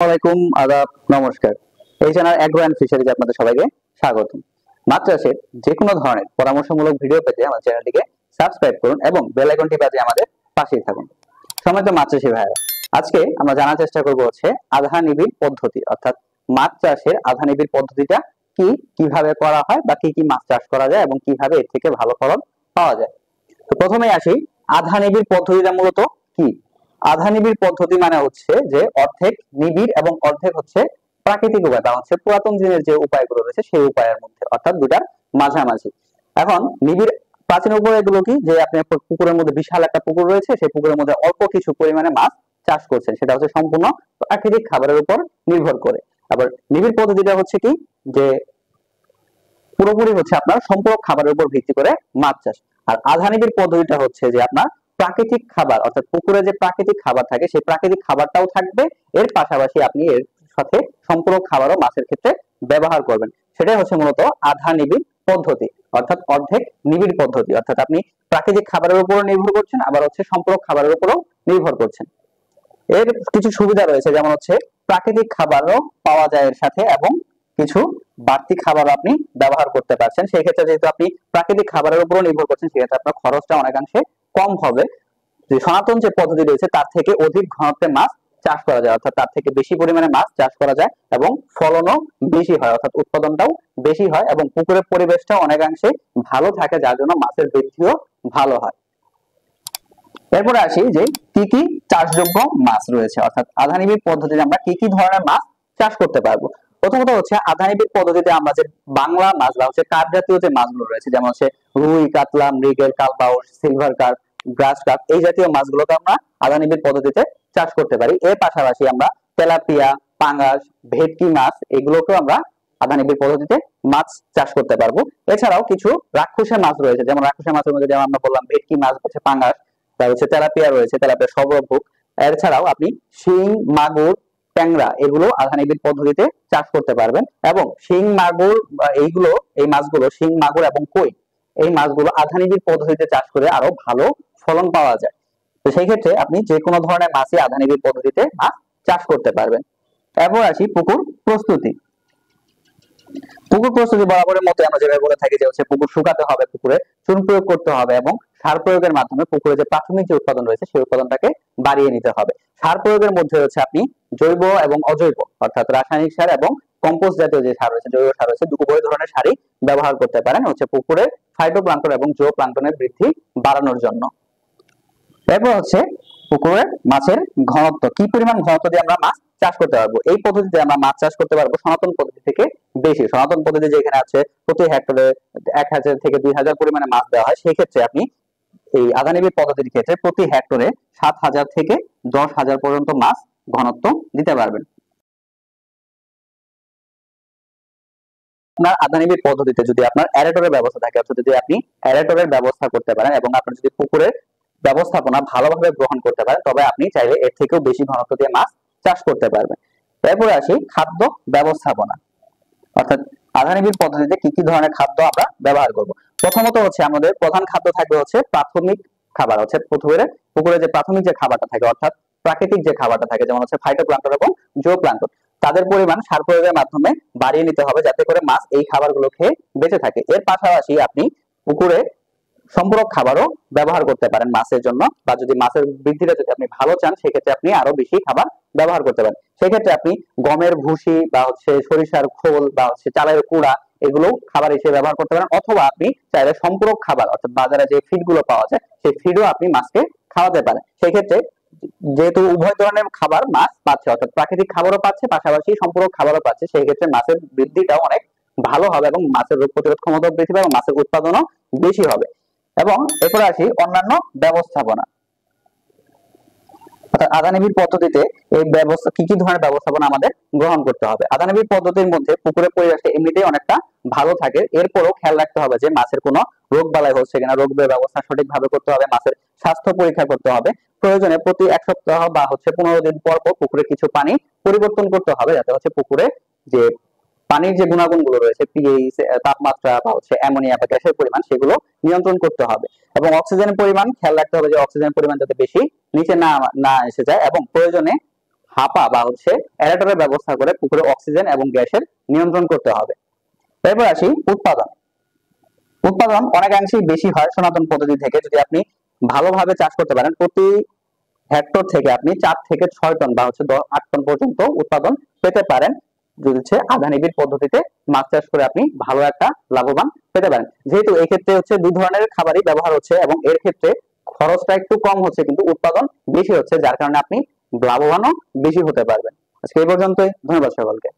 আসসালামাইকুম, আদাব, নমস্কার। এই চ্যানেল অ্যাগ্রো অ্যান্ড ফিশারিজ আপনাদের সবাইকে স্বাগত। মাছ চাষের যে কোনো ধরনের পরামর্শমূলক ভিডিও পেতে আমার চ্যানেলটিকে সাবস্ক্রাইব করুন এবং বেল আইকনটি বাজিয়ে আমাদের পাশেই থাকুন। সম্মানিত মাছ চাষী ভাইরা, আজকে আমরা জানার চেষ্টা করব আধা নিবিড় পদ্ধতি, অর্থাৎ মাছ চাষের আধা নিবিড় পদ্ধতিটা কি, কিভাবে করা হয় বা কি কি মাছ চাষ করা যায় এবং কিভাবে এর থেকে ভালো ফলন পাওয়া যায়। তো প্রথমে আসি, আধা নিবিড় পদ্ধতিটা মূলত কি। আধা নিবিড় পদ্ধতি মানে হচ্ছে যে অর্ধেক নিবিড় এবং অর্ধেক প্রাকৃতিক উপায়, বা পুরাতন দিনের যে উপায়গুলো রয়েছে সেই উপায়ের মধ্যে, অর্থাৎ দুটার মাঝামাঝি। এখন নিবিড় প্রাচীন উপায়গুলো কি, যে আপনি পুকুরের মধ্যে বিশাল একটা পুকুর রয়েছে, সেই পুকুরের মধ্যে অল্প কিছু পরিমাণে মাছ চাষ করছেন, সেটা সম্পূর্ণ প্রাকৃতিক খাবারের উপর নির্ভর করে। আবার নিবিড় পদ্ধতিটা কি, যে পুরোপুরি আপনার সম্পূরক খাবারের উপর ভিত্তি করে মাছ চাষ। আর আধা নিবিড় পদ্ধতিটা যে আপনার প্রাকৃতিক খাবার, অর্থাৎ পুকুরে যে প্রাকৃতিক খাবার থাকে সেই প্রাকৃতিক খাবারটাও থাকবে, এর পাশাপাশি আপনি এর সাথে সম্পূরক খাবারও মাছের ক্ষেত্রে ব্যবহার করবেন। সেটাই মূলত আধা নিবিড় পদ্ধতি, অর্থাৎ অর্ধেক নিবিড় পদ্ধতি। অর্থাৎ আপনি প্রাকৃতিক খাবারের উপরও নির্ভর করছেন, আবার সম্পূরক খাবারের উপরও নির্ভর করছেন। এর কিছু সুবিধা রয়েছে, যেমন প্রাকৃতিক খাবারও পাওয়া যায় এর সাথে, এবং কিছু বাড়তি খাবার আপনি ব্যবহার করতে পারছেন। সেই ক্ষেত্রে যেহেতু আপনি প্রাকৃতিক খাবারের উপরও নির্ভর করছেন, সেক্ষেত্রে আপনার খরচটা অনেকাংশে কম হবে। যে সনাতন যে পদ্ধতি রয়েছে তার থেকে অধিক ঘনত্বে মাছ চাষ করা যায়, অর্থাৎ তার থেকে বেশি পরিমাণে মাছ চাষ করা যায় এবং ফলনও বেশি হয়, অর্থাৎ উৎপাদনটাও বেশি হয় এবং পুকুরের পরিবেশটা অনেকাংশে ভালো থাকে, যার জন্য মাছের বৃদ্ধিও ভালো হয়। এরপরে আসি যে কি কি চাষযোগ্য মাছ রয়েছে, অর্থাৎ আধা নিবিড় পদ্ধতিতে আমরা কি কি ধরনের মাছ চাষ করতে পারবো। প্রথমত আধা নিবিড় পদ্ধতিতে আমরা যে বাংলা মাছ বা কার্প জাতীয় যে মাছগুলো রয়েছে, যেমন রুই, কাতলা, মৃগেল, কালবাউস, সিলভার কার্প, গ্রাস কার্প, এই জাতীয় মাছগুলোকে আমরা আধা নিবিড় পদ্ধতিতে চাষ করতে পারি। এর পাশাপাশি আমরা তেলাপিয়া, পাঙ্গাস, ভেটকি মাছ, এগুলোকেও আমরা আধা নিবিড় পদ্ধতিতে মাছ চাষ করতে পারবো। এছাড়াও কিছু রাক্ষসে মাছ রয়েছে, যেমন রাক্ষসে মাছের মধ্যে যেমন আমরা বললাম ভেটকি মাছ, পাঙ্গাস, তারপর তেলাপিয়া রয়েছে, তেলাপিয়া সর্বভোগ। এছাড়াও আপনি শিং, মাগুর, ট্যাংরা, এগুলো আধা নিবিড় পদ্ধতিতে চাষ করতে পারবেন। এবং শিং, মাগুর, এই মাছগুলো শিং, মাগুর এবং কই, এই মাছগুলো আধা নিবিড় পদ্ধতিতে চাষ করে আরো ভালো ফলন পাওয়া যায়। তো সেই ক্ষেত্রে আপনি যে কোনো ধরনের মাছই আধা নিবিড় পদ্ধতিতে মাছ চাষ করতে পারবেন। এরপর আসি পুকুর প্রস্তুতি। পুকুর প্রস্তুতি বরাবরের মতো আমরা যেভাবে বলে থাকি যে পুকুর শুকাতে হবে, পুকুরে চুন প্রয়োগ করতে হবে এবং সার প্রয়োগের মাধ্যমে পুকুরে যে প্রাথমিক যে উৎপাদন রয়েছে সেই উৎপাদনটাকে বাড়িয়ে নিতে হবে। সার প্রয়োগের মধ্যে আপনি জৈব এবং অজৈব, অর্থাৎ রাসায়নিক সার এবং কম্পোস্ট জাতীয় যে সার রয়েছে, জৈব সার রয়েছে, উভয় ধরনের সারই ব্যবহার করতে পারেন পুকুরে ফাইটোপ্লাঙ্কটন এবং জো প্লাঙ্কটনের বৃদ্ধি বাড়ানোর জন্য। এরপর পুকুরে মাছের ঘনত্ব, কি পরিমাণ ঘনত্ব দিয়ে আমরা মাছ চাষ করতে পারবো। এই পদ্ধতিতে আমরা মাছ চাষ করতে পারবো সনাতন পদ্ধতি থেকে বেশি। সনাতন পদ্ধতি যেখানে প্রতি হেক্টরে 1000 থেকে 2000 পরিমাণে মাছ দেওয়া হয়, সেই ক্ষেত্রে আপনি এই আধা নিবিড় পদ্ধতির ক্ষেত্রে প্রতি হেক্টরে 7000 থেকে 10000 পর্যন্ত মাছ ঘনত্ব দিতে পারবেন। আপনার আধা নিবিড় পদ্ধতিতে যদি আপনার অ্যারেটরের ব্যবস্থা থাকে, অর্থাৎ যদি আপনি অ্যারেটরের ব্যবস্থা করতে পারেন এবং আপনার যদি পুকুরের ব্যবস্থাপনা ভালোভাবে গ্রহণ করতে পারেন, তবে আপনি চাইলে এর থেকেও বেশি ঘনত্ব দিয়ে মাছ চাষ করতে পারবেন। এরপরে আসি খাদ্য ব্যবস্থাপনা, অর্থাৎ আধা নিবিড় পদ্ধতিতে কি কি ধরনের খাদ্য আমরা ব্যবহার করব। প্রথমত আমাদের প্রধান খাদ্য থাকবে প্রাথমিক খাবার, পুকুরে যে প্রাথমিক যে খাবারটা থাকে, অর্থাৎ প্রাকৃতিক যে খাবারটা থাকে, যেমন ফাইটোপ্লাঙ্কটন এবং জো প্লাঙ্কটন, তাদের পরিমাণ সার প্রয়োগের মাধ্যমে বাড়িয়ে নিতে হবে, যাতে করে মাছ এই খাবারগুলো খেয়ে বেঁচে থাকে। এর পাশাপাশি আপনি পুকুরে সম্পূরক খাবারও ব্যবহার করতে পারেন মাছের জন্য, বা যদি মাছের বৃদ্ধিটা যদি আপনি ভালো চান, সেক্ষেত্রে আপনি আরো বেশি খাবার ব্যবহার করতে পারেন। সেক্ষেত্রে আপনি গমের ভুসি বা সরিষার খোল বা চালের কুড়া, এগুলো খাবার হিসেবে ব্যবহার করতে পারেন। অথবা আপনি চাইলে সম্পূরক খাবার, অর্থাৎ বাজারে যে ফিড গুলো পাওয়া যায়, সেই ফিডও আপনি মাছকে খাওয়াতে পারেন। সেই ক্ষেত্রে যেহেতু উভয় ধরনের খাবার মাছ পাচ্ছে, অর্থাৎ প্রাকৃতিক খাবারও পাচ্ছে, পাশাপাশি সম্পূরক খাবারও পাচ্ছে, সেই ক্ষেত্রে মাছের বৃদ্ধিটাও অনেক ভালো হবে এবং মাছের রোগ প্রতিরোধ ক্ষমতা বৃদ্ধি পাবে এবং মাছের উৎপাদনও বেশি হবে। এবং এরপরে আসি অন্যান্য ব্যবস্থাপনা, অর্থাৎ আধা নিবিড় পদ্ধতিতে এই ব্যবস্থা কি কি ধরনের ব্যবস্থাপনা আমাদের গ্রহণ করতে হবে। আধা নিবিড় পদ্ধতির মধ্যে পুকুরের পরিবেশটা এমনিতেই অনেকটা ভালো থাকে, এরপরও খেয়াল রাখতে হবে যে মাছের কোনো রোগ বালাই হচ্ছে কিনা, রোগ ব্যবস্থা সঠিকভাবে করতে হবে, মাছের স্বাস্থ্য পরীক্ষা করতে হবে। প্রয়োজনে প্রতি 1 সপ্তাহ বা 15 দিন পর পর পুকুরে কিছু পানি পরিবর্তন করতে হবে, যাতে পুকুরে যে পানির যে গুণাগুণগুলো রয়েছে, পিএইচ, তাপমাত্রা বা অ্যামোনিয়া বা গ্যাসের পরিমাণ, সেগুলো নিয়ন্ত্রণ করতে হবে। এবং অক্সিজেনের পরিমাণ খেয়াল রাখতে হবে যে অক্সিজেনের পরিমাণ যাতে বেশি নিচে না এসে যায়, এবং প্রয়োজনে হাপা বা হচ্ছে অ্যারেটরের ব্যবস্থা করে পুকুরে অক্সিজেন এবং গ্যাসের নিয়ন্ত্রণ করতে হবে। এরপর আসি উৎপাদন। উৎপাদন অনেকাংশেই বেশি হয় সনাতন পদ্ধতি থেকে। যদি আপনি ভালোভাবে চাষ করতে পারেন, প্রতি হেক্টর থেকে আপনি 4 থেকে 6 টন বা হচ্ছে 8 টন পর্যন্ত উৎপাদন পেতে পারেন, যদি হচ্ছে আধা নিবিড় পদ্ধতিতে মাছ চাষ করে আপনি ভালো একটা লাভবান পেতে পারেন। যেহেতু এই ক্ষেত্রে হচ্ছে দুই ধরনের খাবারই ব্যবহার হচ্ছে এবং এর ক্ষেত্রে খরচটা একটু কম হচ্ছে কিন্তু উৎপাদন বেশি হচ্ছে, যার কারণে আপনি লাভবানও বেশি হতে পারবেন। আজকে এই পর্যন্তই, ধন্যবাদ সকলকে।